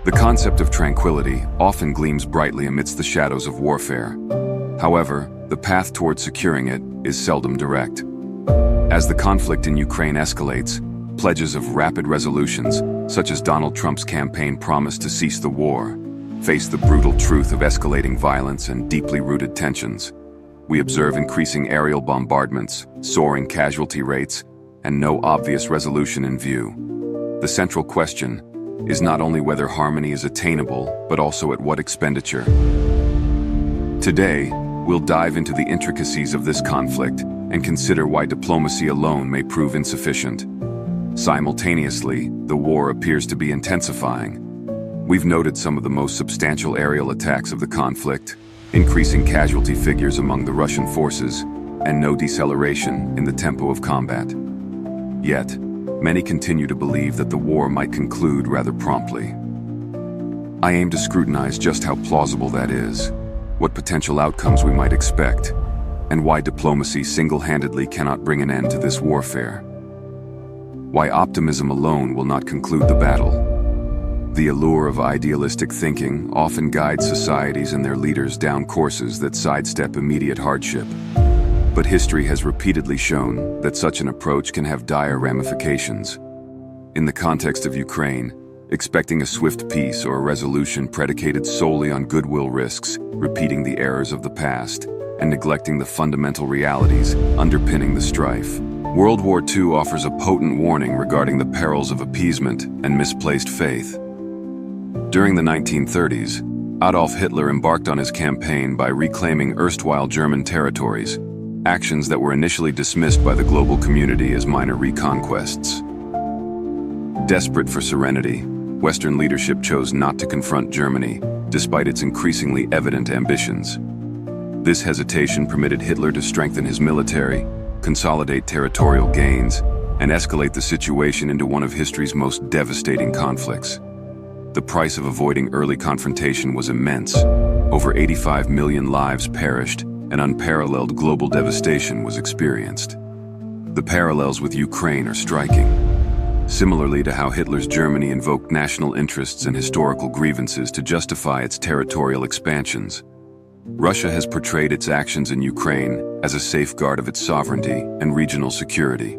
The concept of tranquility often gleams brightly amidst the shadows of warfare. However, the path toward securing it is seldom direct. As the conflict in Ukraine escalates, pledges of rapid resolutions, such as Donald Trump's campaign promise to cease the war, face the brutal truth of escalating violence and deeply rooted tensions. We observe increasing aerial bombardments, soaring casualty rates, and no obvious resolution in view. The central question is not only whether harmony is attainable, but also at what expenditure. Today, we'll dive into the intricacies of this conflict and consider why diplomacy alone may prove insufficient. Simultaneously, the war appears to be intensifying. We've noted some of the most substantial aerial attacks of the conflict, increasing casualty figures among the Russian forces, and no deceleration in the tempo of combat. Yet, many continue to believe that the war might conclude rather promptly. I aim to scrutinize just how plausible that is, what potential outcomes we might expect, and why diplomacy single-handedly cannot bring an end to this warfare. Why optimism alone will not conclude the battle. The allure of idealistic thinking often guides societies and their leaders down courses that sidestep immediate hardship. But history has repeatedly shown that such an approach can have dire ramifications. In the context of Ukraine, expecting a swift peace or a resolution predicated solely on goodwill risks repeating the errors of the past and neglecting the fundamental realities underpinning the strife. World War II offers a potent warning regarding the perils of appeasement and misplaced faith. During the 1930s, Adolf Hitler embarked on his campaign by reclaiming erstwhile German territories, actions that were initially dismissed by the global community as minor reconquests. Desperate for serenity, Western leadership chose not to confront Germany, despite its increasingly evident ambitions. This hesitation permitted Hitler to strengthen his military, consolidate territorial gains, and escalate the situation into one of history's most devastating conflicts. The price of avoiding early confrontation was immense. Over 85 million lives perished, and unparalleled global devastation was experienced. The parallels with Ukraine are striking. Similarly to how Hitler's Germany invoked national interests and historical grievances to justify its territorial expansions, Russia has portrayed its actions in Ukraine as a safeguard of its sovereignty and regional security.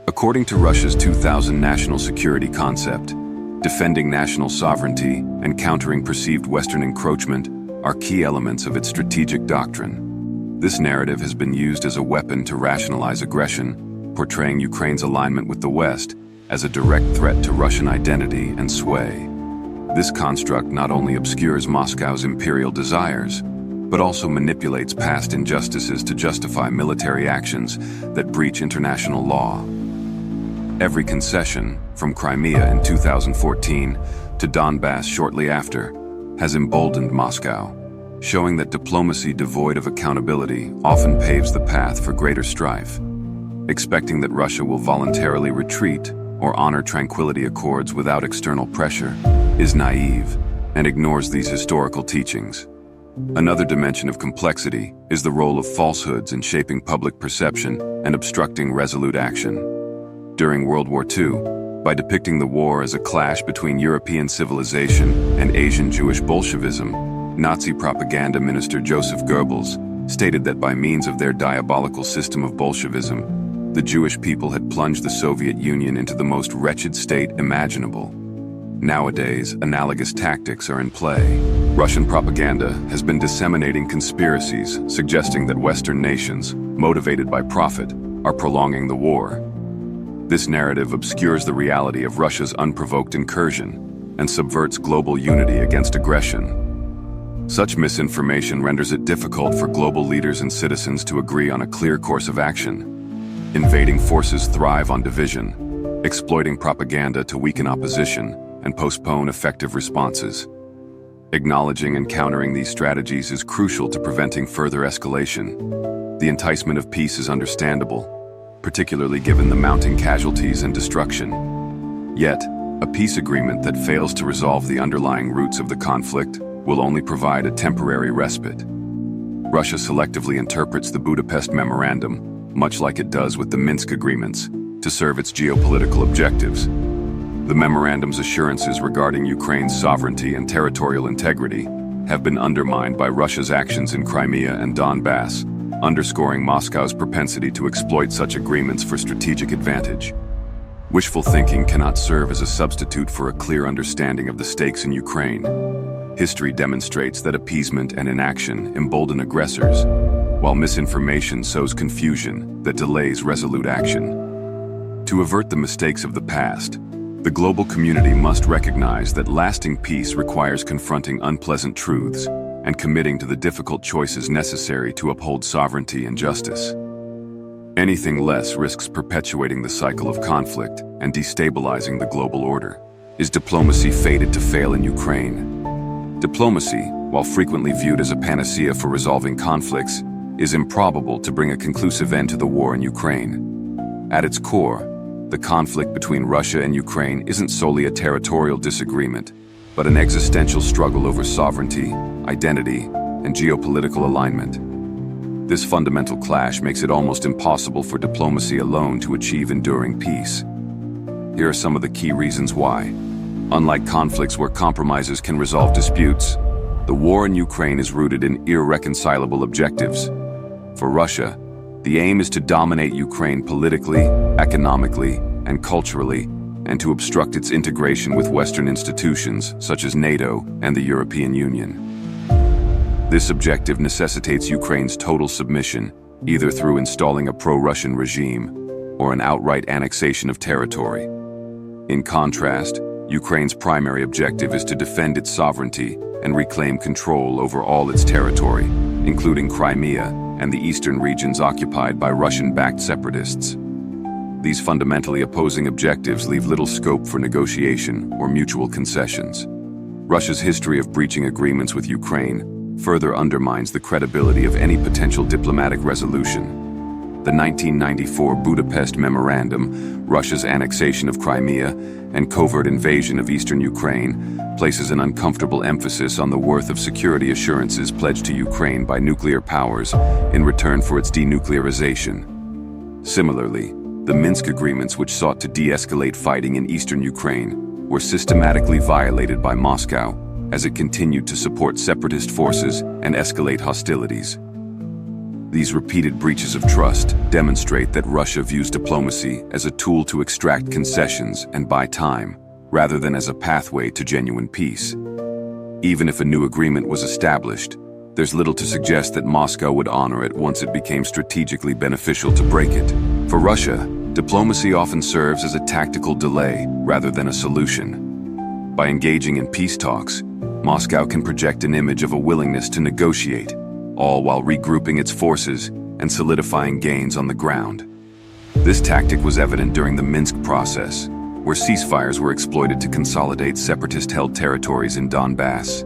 According to Russia's 2000 national security concept, defending national sovereignty and countering perceived Western encroachment are key elements of its strategic doctrine. This narrative has been used as a weapon to rationalize aggression, portraying Ukraine's alignment with the West as a direct threat to Russian identity and sway. This construct not only obscures Moscow's imperial desires, but also manipulates past injustices to justify military actions that breach international law. Every concession, from Crimea in 2014 to Donbass shortly after, has emboldened Moscow, showing that diplomacy devoid of accountability often paves the path for greater strife. Expecting that Russia will voluntarily retreat or honor tranquility accords without external pressure is naive and ignores these historical teachings. Another dimension of complexity is the role of falsehoods in shaping public perception and obstructing resolute action. During World War II, by depicting the war as a clash between European civilization and Asian Jewish Bolshevism, Nazi propaganda minister Joseph Goebbels stated that by means of their diabolical system of Bolshevism, the Jewish people had plunged the Soviet Union into the most wretched state imaginable. Nowadays, analogous tactics are in play. Russian propaganda has been disseminating conspiracies suggesting that Western nations, motivated by profit, are prolonging the war. This narrative obscures the reality of Russia's unprovoked incursion and subverts global unity against aggression. Such misinformation renders it difficult for global leaders and citizens to agree on a clear course of action. Invading forces thrive on division, exploiting propaganda to weaken opposition and postpone effective responses. Acknowledging and countering these strategies is crucial to preventing further escalation. The enticement of peace is understandable, particularly given the mounting casualties and destruction. Yet, a peace agreement that fails to resolve the underlying roots of the conflict will only provide a temporary respite. Russia selectively interprets the Budapest Memorandum, much like it does with the Minsk agreements, to serve its geopolitical objectives. The memorandum's assurances regarding Ukraine's sovereignty and territorial integrity have been undermined by Russia's actions in Crimea and Donbass, underscoring Moscow's propensity to exploit such agreements for strategic advantage. Wishful thinking cannot serve as a substitute for a clear understanding of the stakes in Ukraine. History demonstrates that appeasement and inaction embolden aggressors, while misinformation sows confusion that delays resolute action. To avert the mistakes of the past, the global community must recognize that lasting peace requires confronting unpleasant truths and committing to the difficult choices necessary to uphold sovereignty and justice. Anything less risks perpetuating the cycle of conflict and destabilizing the global order. Is diplomacy fated to fail in Ukraine? Diplomacy, while frequently viewed as a panacea for resolving conflicts, is improbable to bring a conclusive end to the war in Ukraine. At its core, the conflict between Russia and Ukraine isn't solely a territorial disagreement, but an existential struggle over sovereignty, identity, and geopolitical alignment. This fundamental clash makes it almost impossible for diplomacy alone to achieve enduring peace. Here are some of the key reasons why. Unlike conflicts where compromises can resolve disputes, the war in Ukraine is rooted in irreconcilable objectives. For Russia, the aim is to dominate Ukraine politically, economically, and culturally, and to obstruct its integration with Western institutions such as NATO and the European Union. This objective necessitates Ukraine's total submission, either through installing a pro-Russian regime or an outright annexation of territory. In contrast, Ukraine's primary objective is to defend its sovereignty and reclaim control over all its territory, including Crimea and the eastern regions occupied by Russian-backed separatists. These fundamentally opposing objectives leave little scope for negotiation or mutual concessions. Russia's history of breaching agreements with Ukraine further undermines the credibility of any potential diplomatic resolution. The 1994 Budapest Memorandum, Russia's annexation of Crimea, and covert invasion of eastern Ukraine places an uncomfortable emphasis on the worth of security assurances pledged to Ukraine by nuclear powers in return for its denuclearization. Similarly, the Minsk agreements, which sought to de-escalate fighting in eastern Ukraine, were systematically violated by Moscow as it continued to support separatist forces and escalate hostilities. These repeated breaches of trust demonstrate that Russia views diplomacy as a tool to extract concessions and buy time, rather than as a pathway to genuine peace. Even if a new agreement was established, there's little to suggest that Moscow would honor it once it became strategically beneficial to break it. For Russia, diplomacy often serves as a tactical delay rather than a solution. By engaging in peace talks, Moscow can project an image of a willingness to negotiate, all while regrouping its forces and solidifying gains on the ground. This tactic was evident during the Minsk process, where ceasefires were exploited to consolidate separatist-held territories in Donbass.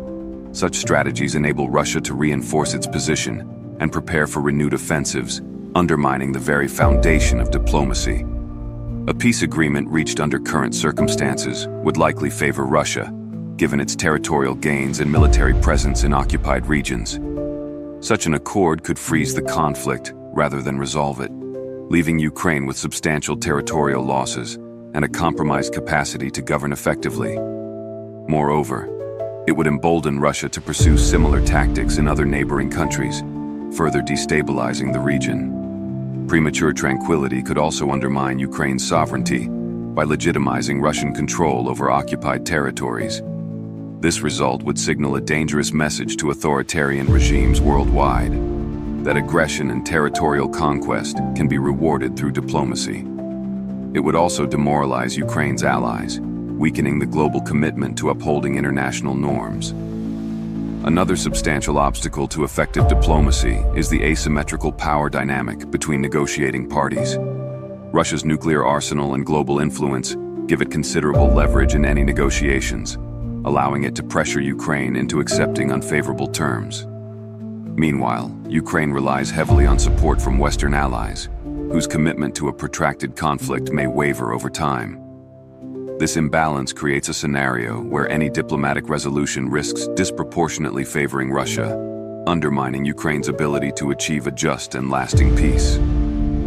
Such strategies enable Russia to reinforce its position and prepare for renewed offensives, undermining the very foundation of diplomacy. A peace agreement reached under current circumstances would likely favor Russia, given its territorial gains and military presence in occupied regions. Such an accord could freeze the conflict rather than resolve it, leaving Ukraine with substantial territorial losses and a compromised capacity to govern effectively. Moreover, it would embolden Russia to pursue similar tactics in other neighboring countries, further destabilizing the region. Premature tranquility could also undermine Ukraine's sovereignty by legitimizing Russian control over occupied territories. This result would signal a dangerous message to authoritarian regimes worldwide, that aggression and territorial conquest can be rewarded through diplomacy. It would also demoralize Ukraine's allies, weakening the global commitment to upholding international norms. Another substantial obstacle to effective diplomacy is the asymmetrical power dynamic between negotiating parties. Russia's nuclear arsenal and global influence give it considerable leverage in any negotiations, allowing it to pressure Ukraine into accepting unfavorable terms. Meanwhile, Ukraine relies heavily on support from Western allies, whose commitment to a protracted conflict may waver over time. This imbalance creates a scenario where any diplomatic resolution risks disproportionately favoring Russia, undermining Ukraine's ability to achieve a just and lasting peace.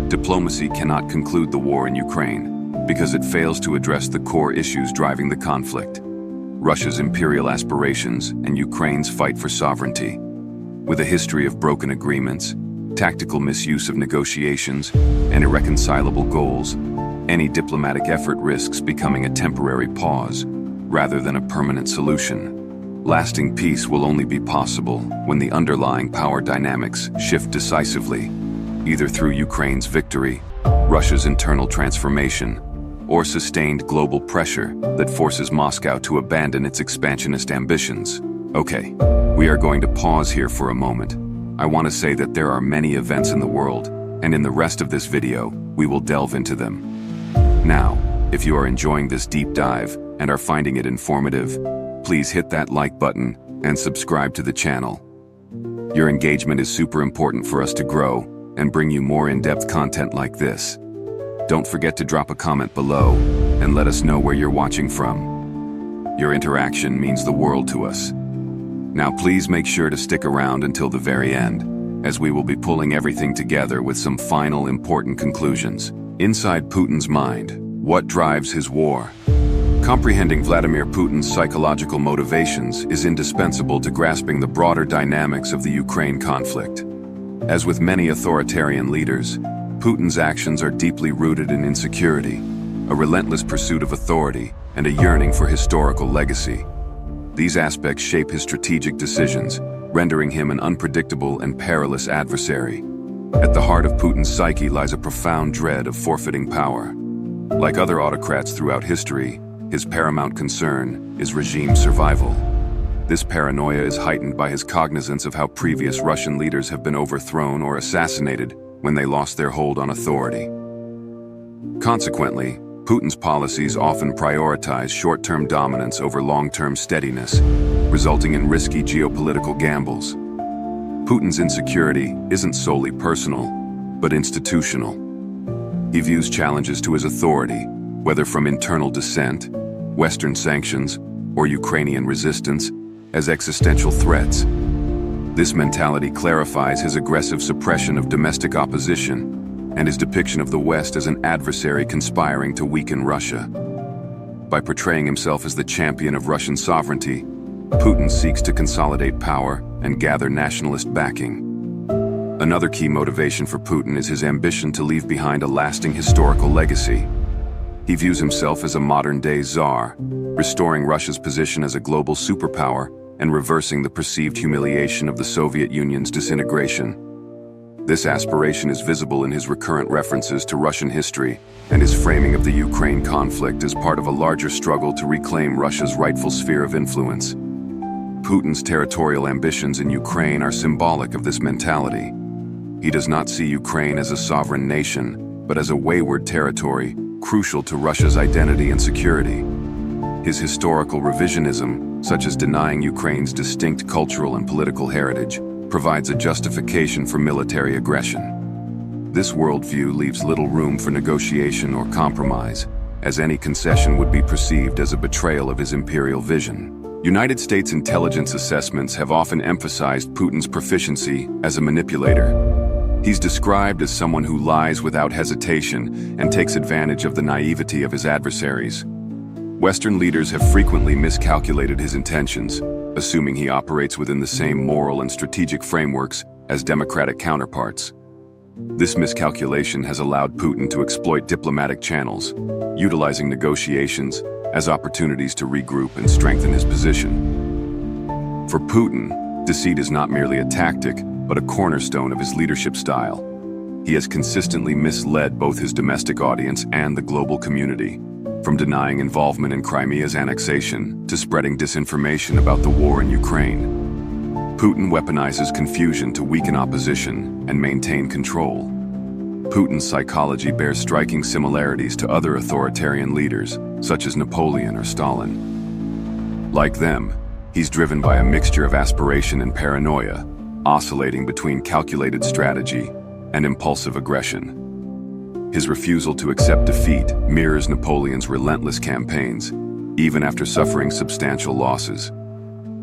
Diplomacy cannot conclude the war in Ukraine, because it fails to address the core issues driving the conflict: Russia's imperial aspirations and Ukraine's fight for sovereignty. With a history of broken agreements, tactical misuse of negotiations, and irreconcilable goals, any diplomatic effort risks becoming a temporary pause rather than a permanent solution. Lasting peace will only be possible when the underlying power dynamics shift decisively, either through Ukraine's victory, Russia's internal transformation, or sustained global pressure that forces Moscow to abandon its expansionist ambitions. Okay, we are going to pause here for a moment. I want to say that there are many events in the world, and in the rest of this video, we will delve into them. Now, if you are enjoying this deep dive and are finding it informative, please hit that like button and subscribe to the channel. Your engagement is super important for us to grow and bring you more in-depth content like this. Don't forget to drop a comment below and let us know where you're watching from. Your interaction means the world to us. Now please make sure to stick around until the very end, as we will be pulling everything together with some final important conclusions. Inside Putin's mind, what drives his war? Comprehending Vladimir Putin's psychological motivations is indispensable to grasping the broader dynamics of the Ukraine conflict. As with many authoritarian leaders, Putin's actions are deeply rooted in insecurity, a relentless pursuit of authority, and a yearning for historical legacy. These aspects shape his strategic decisions, rendering him an unpredictable and perilous adversary. At the heart of Putin's psyche lies a profound dread of forfeiting power. Like other autocrats throughout history, his paramount concern is regime survival. This paranoia is heightened by his cognizance of how previous Russian leaders have been overthrown or assassinated when they lost their hold on authority. Consequently, Putin's policies often prioritize short-term dominance over long-term steadiness, resulting in risky geopolitical gambles. Putin's insecurity isn't solely personal, but institutional. He views challenges to his authority, whether from internal dissent, Western sanctions, or Ukrainian resistance, as existential threats. This mentality clarifies his aggressive suppression of domestic opposition and his depiction of the West as an adversary conspiring to weaken Russia. By portraying himself as the champion of Russian sovereignty, Putin seeks to consolidate power and gather nationalist backing. Another key motivation for Putin is his ambition to leave behind a lasting historical legacy. He views himself as a modern-day czar, restoring Russia's position as a global superpower and reversing the perceived humiliation of the Soviet Union's disintegration. This aspiration is visible in his recurrent references to Russian history and his framing of the Ukraine conflict as part of a larger struggle to reclaim Russia's rightful sphere of influence. Putin's territorial ambitions in Ukraine are symbolic of this mentality. He does not see Ukraine as a sovereign nation, but as a wayward territory crucial to Russia's identity and security. His historical revisionism, such as denying Ukraine's distinct cultural and political heritage, provides a justification for military aggression. This worldview leaves little room for negotiation or compromise, as any concession would be perceived as a betrayal of his imperial vision. United States intelligence assessments have often emphasized Putin's proficiency as a manipulator. He's described as someone who lies without hesitation and takes advantage of the naivety of his adversaries. Western leaders have frequently miscalculated his intentions, assuming he operates within the same moral and strategic frameworks as democratic counterparts. This miscalculation has allowed Putin to exploit diplomatic channels, utilizing negotiations as opportunities to regroup and strengthen his position. For Putin, deceit is not merely a tactic, but a cornerstone of his leadership style. He has consistently misled both his domestic audience and the global community, from denying involvement in Crimea's annexation to spreading disinformation about the war in Ukraine. Putin weaponizes confusion to weaken opposition and maintain control. Putin's psychology bears striking similarities to other authoritarian leaders, such as Napoleon or Stalin. Like them, he's driven by a mixture of aspiration and paranoia, oscillating between calculated strategy and impulsive aggression. His refusal to accept defeat mirrors Napoleon's relentless campaigns, even after suffering substantial losses.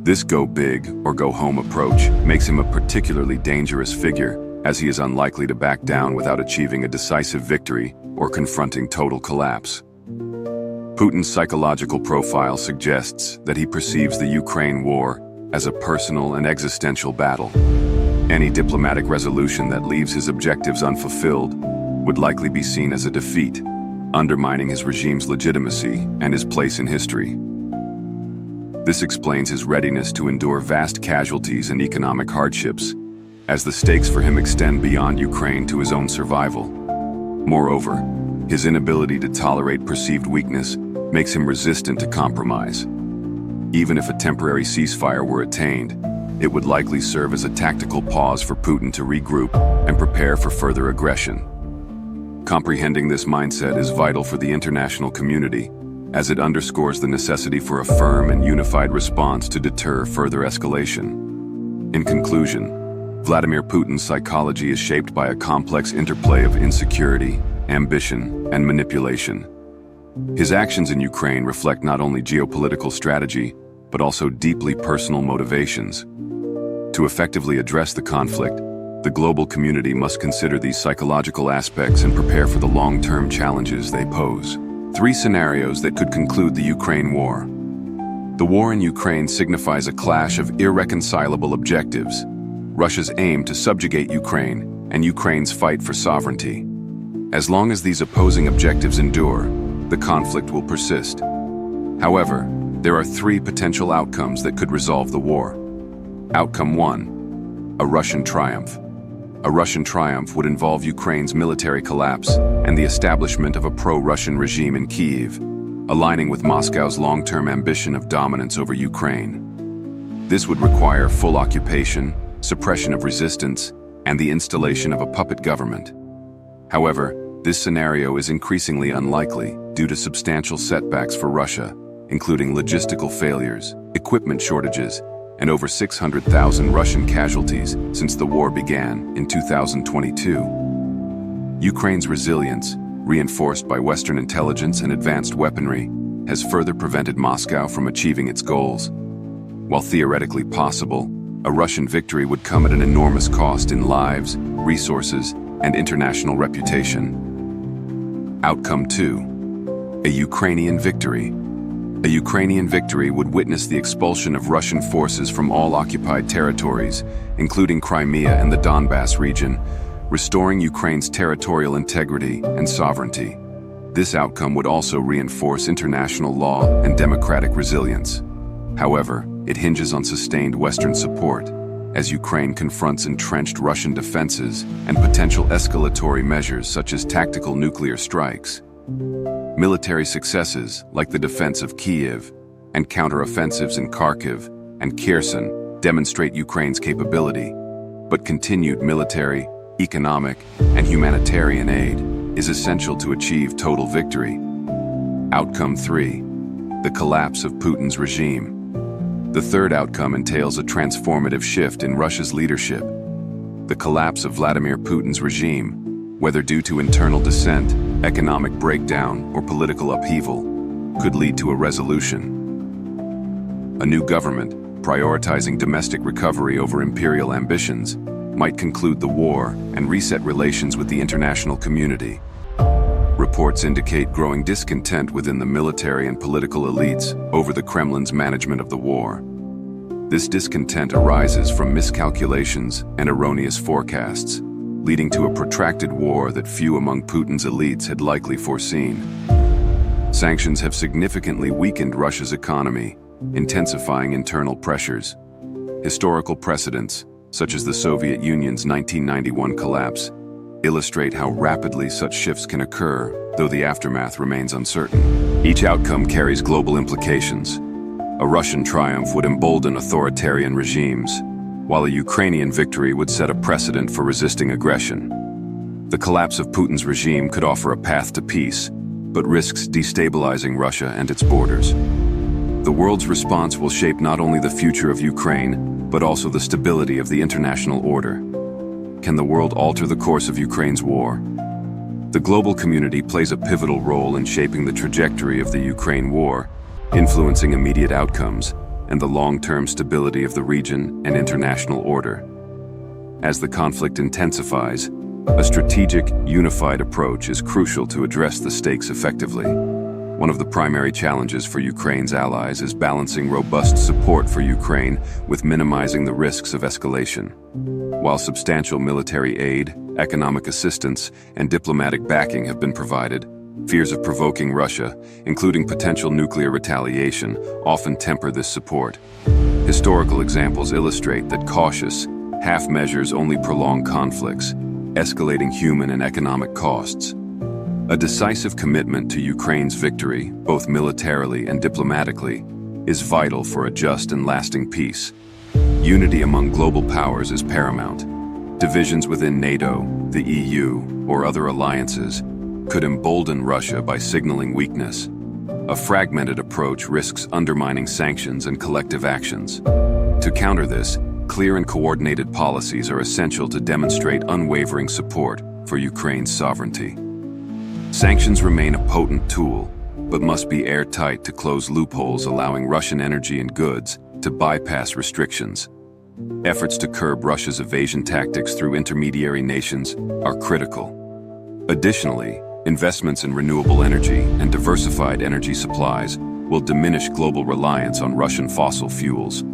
This go big or go home approach makes him a particularly dangerous figure, as he is unlikely to back down without achieving a decisive victory or confronting total collapse. Putin's psychological profile suggests that he perceives the Ukraine war as a personal and existential battle. Any diplomatic resolution that leaves his objectives unfulfilled would likely be seen as a defeat, undermining his regime's legitimacy and his place in history. This explains his readiness to endure vast casualties and economic hardships, as the stakes for him extend beyond Ukraine to his own survival. Moreover, his inability to tolerate perceived weakness makes him resistant to compromise. Even if a temporary ceasefire were attained, it would likely serve as a tactical pause for Putin to regroup and prepare for further aggression. Comprehending this mindset is vital for the international community, as it underscores the necessity for a firm and unified response to deter further escalation. In conclusion, Vladimir Putin's psychology is shaped by a complex interplay of insecurity, ambition, and manipulation. His actions in Ukraine reflect not only geopolitical strategy, but also deeply personal motivations. To effectively address the conflict, the global community must consider these psychological aspects and prepare for the long-term challenges they pose. 3 scenarios that could conclude the Ukraine war. The war in Ukraine signifies a clash of irreconcilable objectives: Russia's aim to subjugate Ukraine and Ukraine's fight for sovereignty. As long as these opposing objectives endure, the conflict will persist. However, there are 3 potential outcomes that could resolve the war. Outcome 1: a Russian triumph. A Russian triumph would involve Ukraine's military collapse and the establishment of a pro-Russian regime in Kyiv, aligning with Moscow's long-term ambition of dominance over Ukraine. This would require full occupation, suppression of resistance, and the installation of a puppet government. However, this scenario is increasingly unlikely due to substantial setbacks for Russia, including logistical failures, equipment shortages, and over 600,000 Russian casualties since the war began in 2022. Ukraine's resilience, reinforced by Western intelligence and advanced weaponry, has further prevented Moscow from achieving its goals. While theoretically possible, a Russian victory would come at an enormous cost in lives, resources, and international reputation. Outcome 2: a Ukrainian victory. A Ukrainian victory would witness the expulsion of Russian forces from all occupied territories, including Crimea and the Donbass region, restoring Ukraine's territorial integrity and sovereignty. This outcome would also reinforce international law and democratic resilience. However, it hinges on sustained Western support, as Ukraine confronts entrenched Russian defenses and potential escalatory measures such as tactical nuclear strikes. Military successes, like the defense of Kyiv and counteroffensives in Kharkiv and Kherson, demonstrate Ukraine's capability, but continued military, economic, and humanitarian aid is essential to achieve total victory. Outcome 3: the collapse of Putin's regime. The third outcome entails a transformative shift in Russia's leadership. The collapse of Vladimir Putin's regime, whether due to internal dissent, economic breakdown, or political upheaval, could lead to a resolution. A new government, prioritizing domestic recovery over imperial ambitions, might conclude the war and reset relations with the international community. Reports indicate growing discontent within the military and political elites over the Kremlin's management of the war. This discontent arises from miscalculations and erroneous forecasts, leading to a protracted war that few among Putin's elites had likely foreseen. Sanctions have significantly weakened Russia's economy, intensifying internal pressures. Historical precedents, such as the Soviet Union's 1991 collapse, illustrate how rapidly such shifts can occur, though the aftermath remains uncertain. Each outcome carries global implications. A Russian triumph would embolden authoritarian regimes, while a Ukrainian victory would set a precedent for resisting aggression. The collapse of Putin's regime could offer a path to peace, but risks destabilizing Russia and its borders. The world's response will shape not only the future of Ukraine, but also the stability of the international order. Can the world alter the course of Ukraine's war? The global community plays a pivotal role in shaping the trajectory of the Ukraine war, influencing immediate outcomes and the long-term stability of the region and international order. As the conflict intensifies, a strategic, unified approach is crucial to address the stakes effectively. One of the primary challenges for Ukraine's allies is balancing robust support for Ukraine with minimizing the risks of escalation. While substantial military aid, economic assistance, and diplomatic backing have been provided, fears of provoking Russia, including potential nuclear retaliation, often temper this support. Historical examples illustrate that cautious, half measures only prolong conflicts, escalating human and economic costs. A decisive commitment to Ukraine's victory, both militarily and diplomatically, is vital for a just and lasting peace. Unity among global powers is paramount. Divisions within NATO, the EU, or other alliances could embolden Russia by signaling weakness. A fragmented approach risks undermining sanctions and collective actions. To counter this, clear and coordinated policies are essential to demonstrate unwavering support for Ukraine's sovereignty. Sanctions remain a potent tool, but must be airtight to close loopholes allowing Russian energy and goods to bypass restrictions. Efforts to curb Russia's evasion tactics through intermediary nations are critical. Additionally, investments in renewable energy and diversified energy supplies will diminish global reliance on Russian fossil fuels,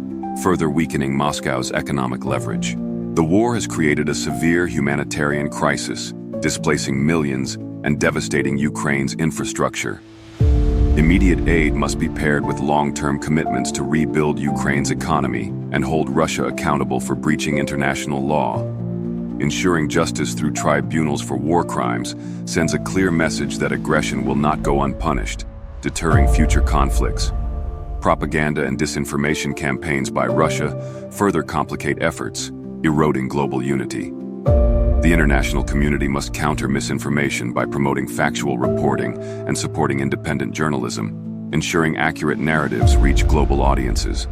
further weakening Moscow's economic leverage. The war has created a severe humanitarian crisis, displacing millions and devastating Ukraine's infrastructure. Immediate aid must be paired with long-term commitments to rebuild Ukraine's economy and hold Russia accountable for breaching international law. Ensuring justice through tribunals for war crimes sends a clear message that aggression will not go unpunished, deterring future conflicts. Propaganda and disinformation campaigns by Russia further complicate efforts, eroding global unity. The international community must counter misinformation by promoting factual reporting and supporting independent journalism, ensuring accurate narratives reach global audiences.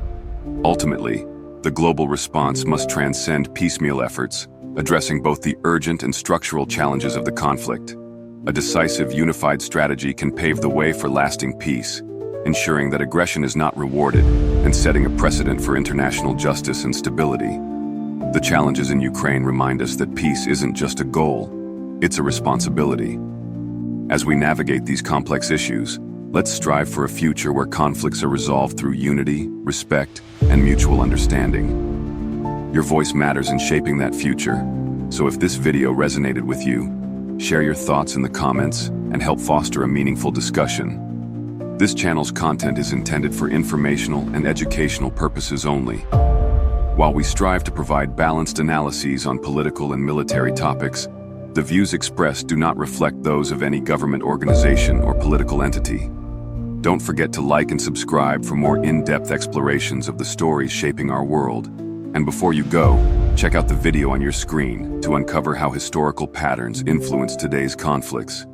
Ultimately, the global response must transcend piecemeal efforts, addressing both the urgent and structural challenges of the conflict. A decisive, unified strategy can pave the way for lasting peace, ensuring that aggression is not rewarded and setting a precedent for international justice and stability. The challenges in Ukraine remind us that peace isn't just a goal, it's a responsibility. As we navigate these complex issues, let's strive for a future where conflicts are resolved through unity, respect, and mutual understanding. Your voice matters in shaping that future, so if this video resonated with you, share your thoughts in the comments and help foster a meaningful discussion. This channel's content is intended for informational and educational purposes only. While we strive to provide balanced analyses on political and military topics, the views expressed do not reflect those of any government organization or political entity. Don't forget to like and subscribe for more in-depth explorations of the stories shaping our world. And before you go, check out the video on your screen to uncover how historical patterns influence today's conflicts.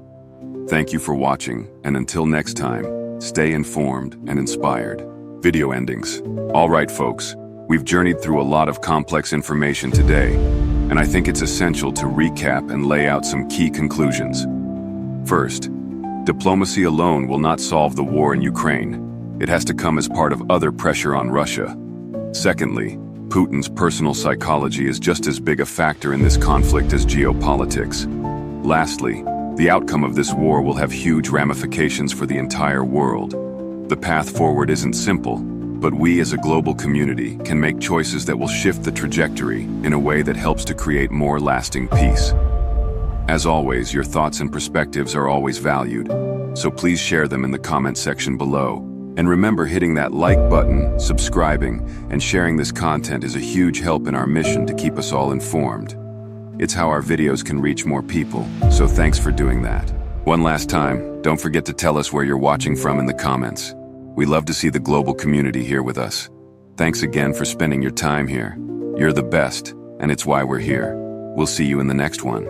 Thank you for watching, and until next time, stay informed and inspired. Video endings. All right, folks. We've journeyed through a lot of complex information today, and I think it's essential to recap and lay out some key conclusions. First, diplomacy alone will not solve the war in Ukraine. It has to come as part of other pressure on Russia. Secondly, Putin's personal psychology is just as big a factor in this conflict as geopolitics. Lastly, the outcome of this war will have huge ramifications for the entire world. The path forward isn't simple, but we as a global community can make choices that will shift the trajectory in a way that helps to create more lasting peace. As always, your thoughts and perspectives are always valued, so please share them in the comment section below. And remember, hitting that like button, subscribing, and sharing this content is a huge help in our mission to keep us all informed. It's how our videos can reach more people, so thanks for doing that. One last time, don't forget to tell us where you're watching from in the comments. We love to see the global community here with us. Thanks again for spending your time here. You're the best, and it's why we're here. We'll see you in the next one.